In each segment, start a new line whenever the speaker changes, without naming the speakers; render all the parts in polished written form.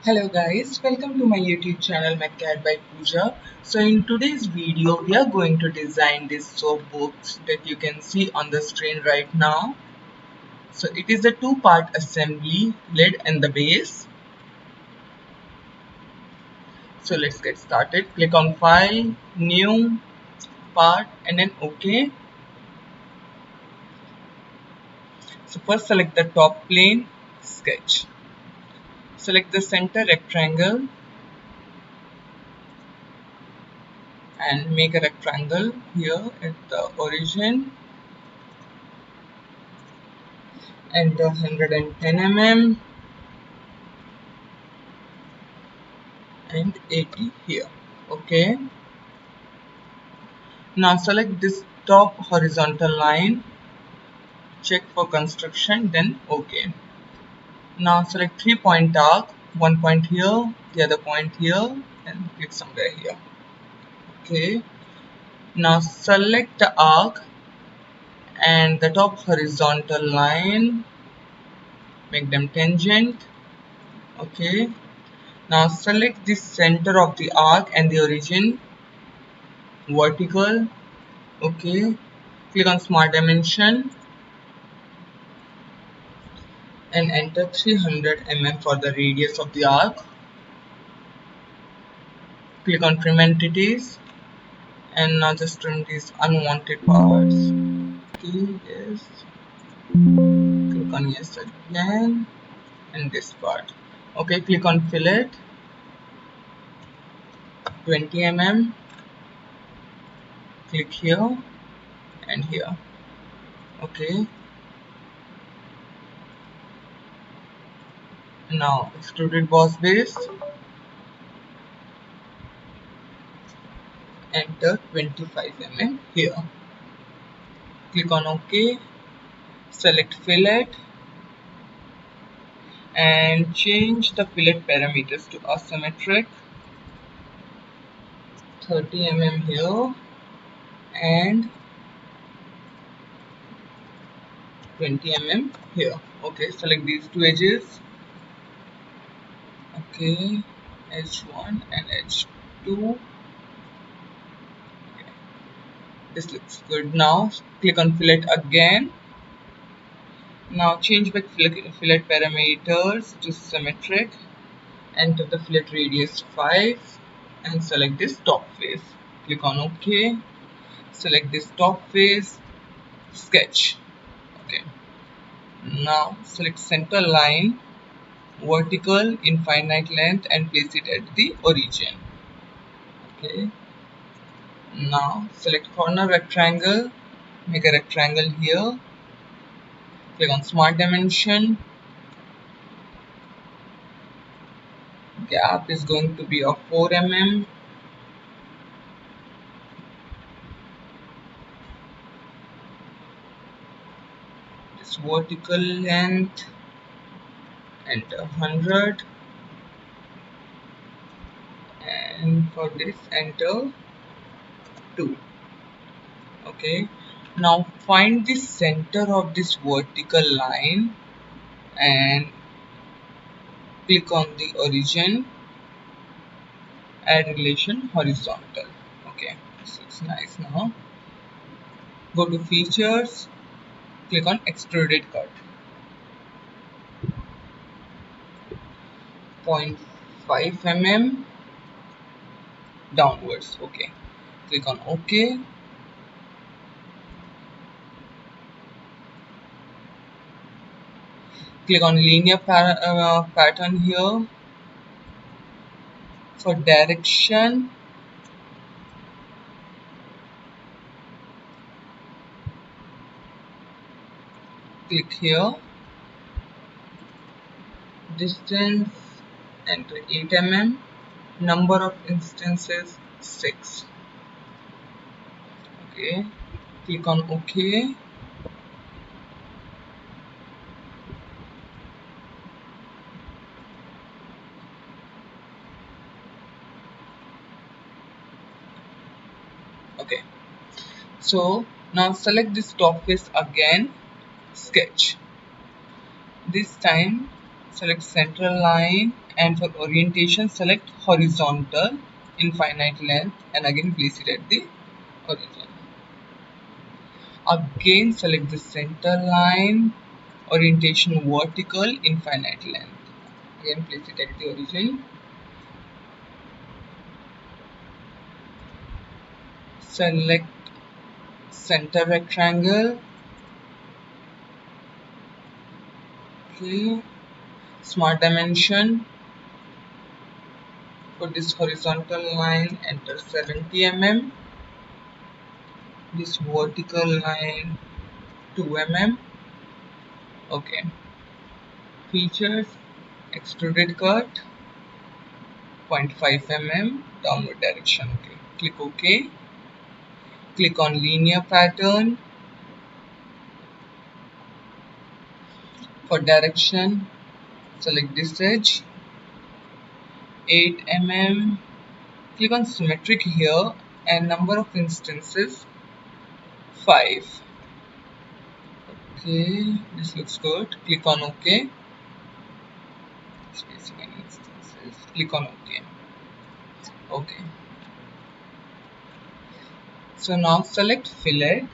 Hello guys, welcome to my YouTube channel McCat by Pooja. So in today's video we are going to design this soap box that you can see on the screen right now. So it is a two-part assembly, lid and the base. So let's get started. Click on File, New, Part and then OK. So first select the top plane, Sketch. Select the center rectangle and make a rectangle here at the origin. Enter 110 mm and 80 here. Okay, now select this top horizontal line, check for construction, then OK. Now select 3-point arc, one point here, the other point here, and click somewhere here. Okay, now select the arc and the top horizontal line, make them tangent. Okay, now select the center of the arc and the origin, vertical. Okay, click on Smart Dimension and enter 300 mm for the radius of the arc. Click on Trim Entities and now just trim these unwanted parts. Okay, yes. Click on Yes again and this part. Okay, click on Fillet, 20 mm. Click here and here. Okay. Now Extruded Boss Base. Enter 25 mm here. Click on OK. Select Fillet and change the fillet parameters to asymmetric, 30 mm here and 20 mm here. Okay, select these two edges. Okay, H1 and H2. Okay. This looks good. Now click on fillet again. Now change back fillet parameters to symmetric. Enter the fillet radius 5 and select this top face. Click on OK. Select this top face. Sketch. Okay. Now select center line, vertical, infinite length and place it at the origin. Okay. Now select corner rectangle, make a rectangle here. Click on Smart Dimension. Gap is going to be of 4 mm. This vertical length, enter 100. And for this enter 2. Okay, now find the center of this vertical line and click on the origin, add relation horizontal. Okay, this looks nice. Now go to features, click on extruded cut, 0.5 mm downwards. Okay, click on OK. Click on linear pattern here. For direction, click here. Distance, enter 8 mm. Number of instances 6. Okay, click on OK. Okay, so now select this top face again, sketch. This time select central line And for orientation, select horizontal infinite length and again place it at the origin. Again select the center line, orientation vertical infinite length. Again place it at the origin. Select center rectangle. Okay. Smart dimension. For this horizontal line, enter 70 mm. This vertical line 2 mm. Okay. Features, extruded cut 0.5 mm downward direction. Okay. Click OK. Click on linear pattern. For direction, select this edge 8 mm. Click on symmetric here and number of instances 5. Okay, this looks good. Click on OK. Spacing and instances. Click on OK. Okay. So now select fillet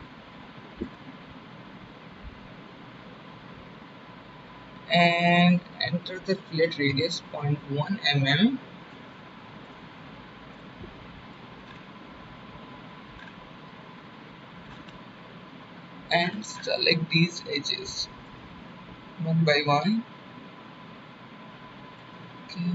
and enter the fillet radius 0.1 mm. And select these edges one by one. Okay.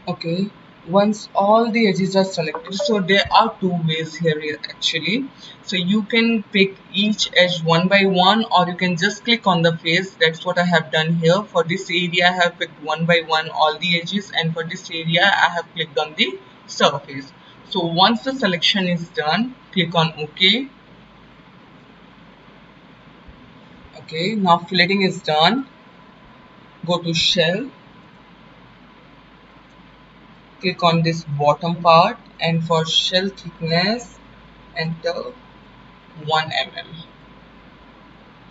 Okay, once all the edges are selected, so there are two ways here actually. So you can pick each edge one by one, or you can just click on the face. That's what I have done here. For this area I have picked one by one all the edges, and for this area I have clicked on the surface. So once the selection is done, click on OK. Okay, now filleting is done. Go to shell, click on this bottom part, and for shell thickness enter 1 mm.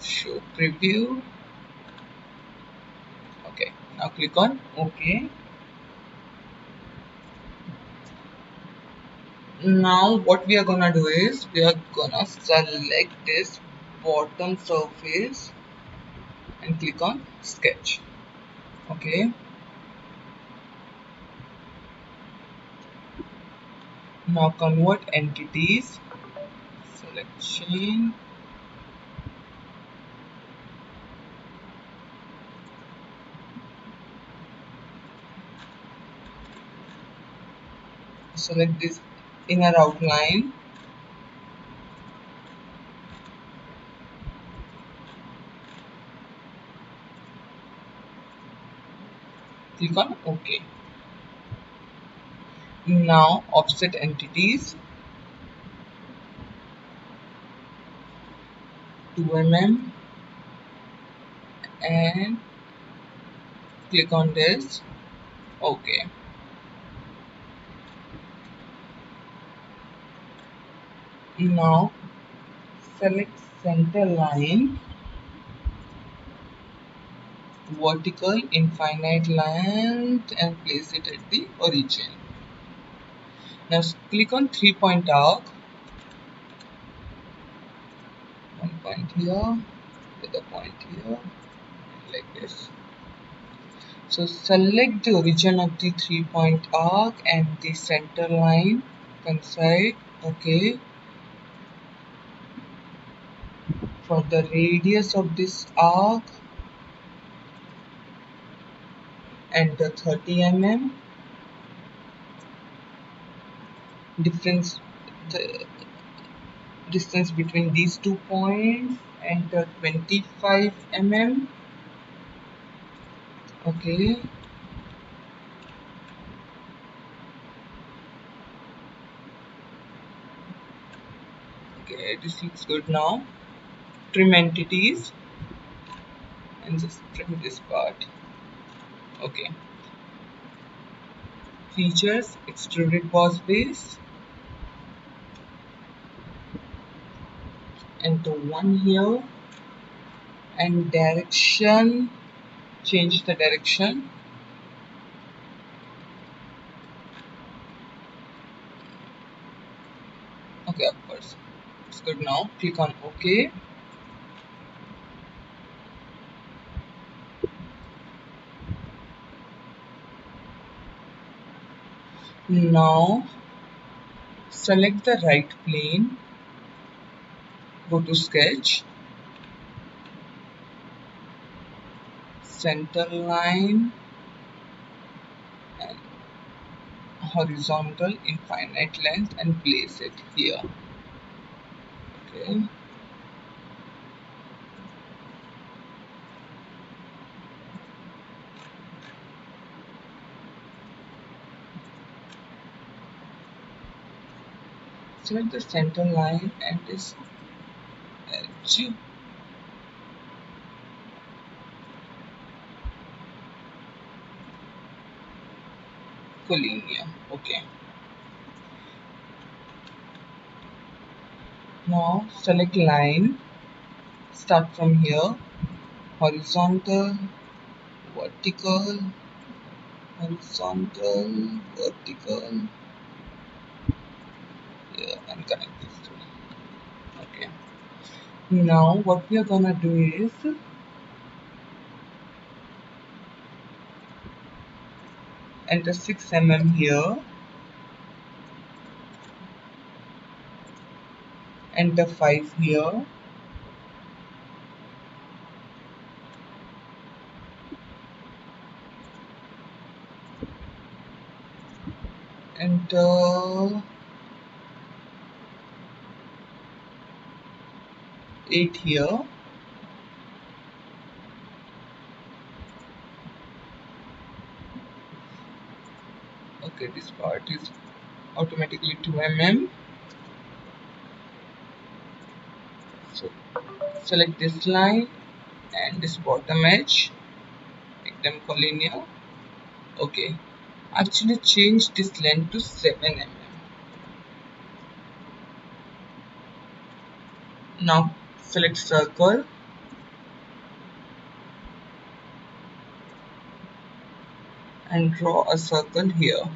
Show preview. Okay, now click on OK. Now what we are gonna do is we are gonna select this bottom surface and click on sketch. Okay, now convert entities, select chain, select this inner outline, click on OK. Now offset entities 2 mm and click on this. OK. Now select center line, vertical infinite length and place it at the origin. Now click on 3-point arc, 1 point here, with a point here, like this. So select the origin of the 3-point arc and the center line, coincide. Okay. For the radius of this arc, enter 30 mm. The distance between these 2 points, enter 25 mm. Okay. Okay, this looks good now. Trim entities and just trim this part. Okay. Features, extruded boss base. Enter 1 here. And direction, change the direction. Okay, of course. It's good now. Click on OK. Now select the right plane, go to sketch, center line and horizontal infinite length and place it here. Okay. Select the center line and this edge. Collinear. Okay. Now select line, start from here, horizontal, vertical, horizontal, vertical, here and connect these two. Okay. Now what we are gonna do is enter 6 mm here, enter 5 here, enter 8 here, okay, this part is automatically 2 mm. So select this line and this bottom edge, make them collinear. Okay, actually change this length to 7 mm. Now select circle and draw a circle here.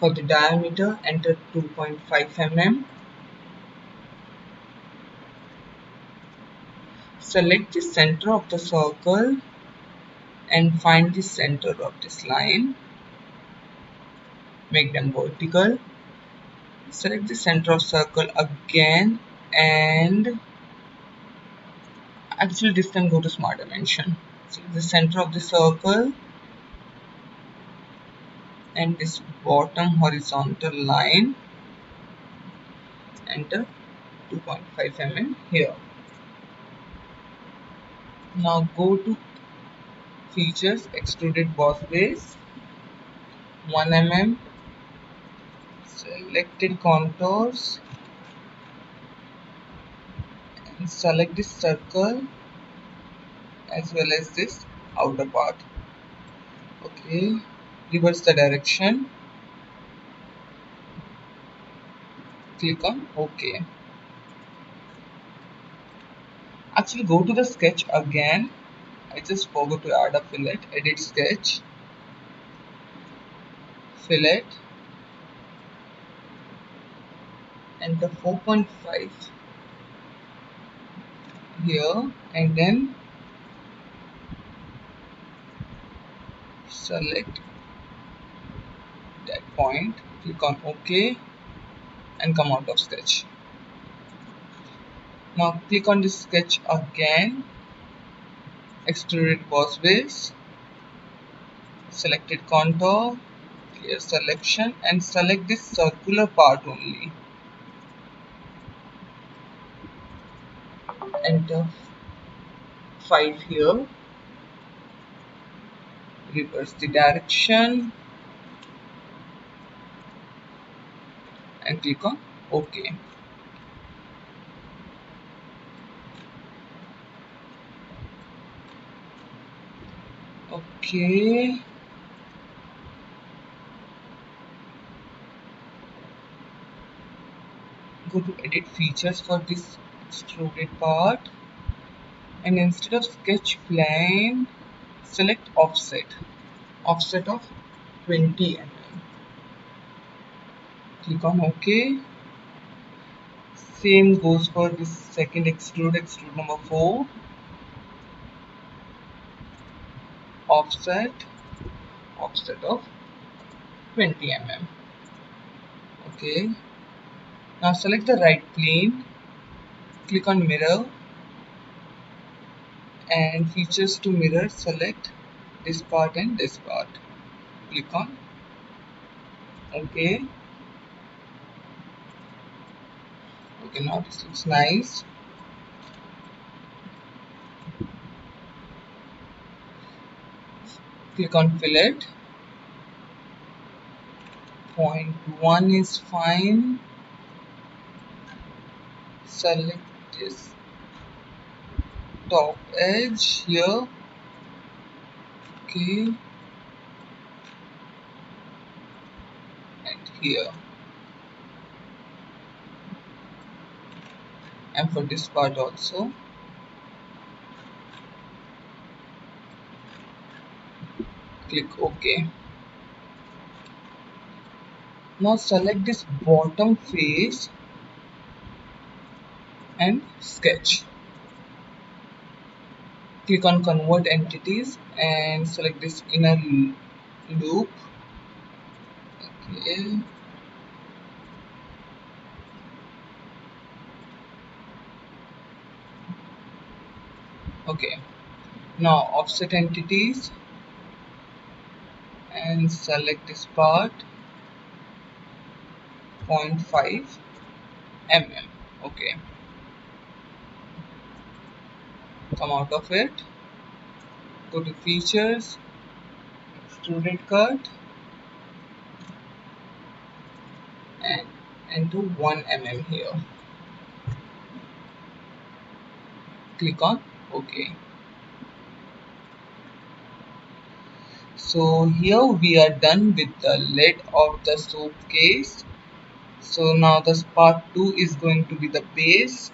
For the diameter, enter 2.5 mm. Select the center of the circle and find the center of this line. Make them vertical. Select the center of circle again, and actually this can go to smart dimension. Select the center of the circle and this bottom horizontal line. Enter 2.5 mm here. Now go to features, extruded boss base, 1 mm, selected contours, and select this circle as well as this outer part. Okay, reverse the direction, click on OK. Actually go to the sketch again. I just forgot to add a fillet. Edit sketch, fillet, enter 4.5 here, and then select that point, click on OK and come out of sketch. Now click on this sketch again, extruded boss base, selected contour, clear selection, and select this circular part only. Enter 5 here, reverse the direction and click on OK. Okay. Go to edit features for this extruded part, and instead of sketch plane, select offset of 20 mm. Click on OK. Same goes for this second extrude number 4, offset of 20 mm. Okay. Now select the right plane, click on mirror, and features to mirror, select this part and this part. Click on OK. Okay, now this looks nice. Click on fillet. Point 1 is fine. Select this top edge here. Okay, and here, and for this part also. Click OK. Now select this bottom face and sketch. Click on convert entities and select this inner loop. Okay. Okay. Now offset entities and select this part, 0.5 mm. Okay. Come out of it. Go to features, extruded cut, and enter 1 mm here. Click on OK. So here we are done with the lid of the soap case. So now this part 2 is going to be the base,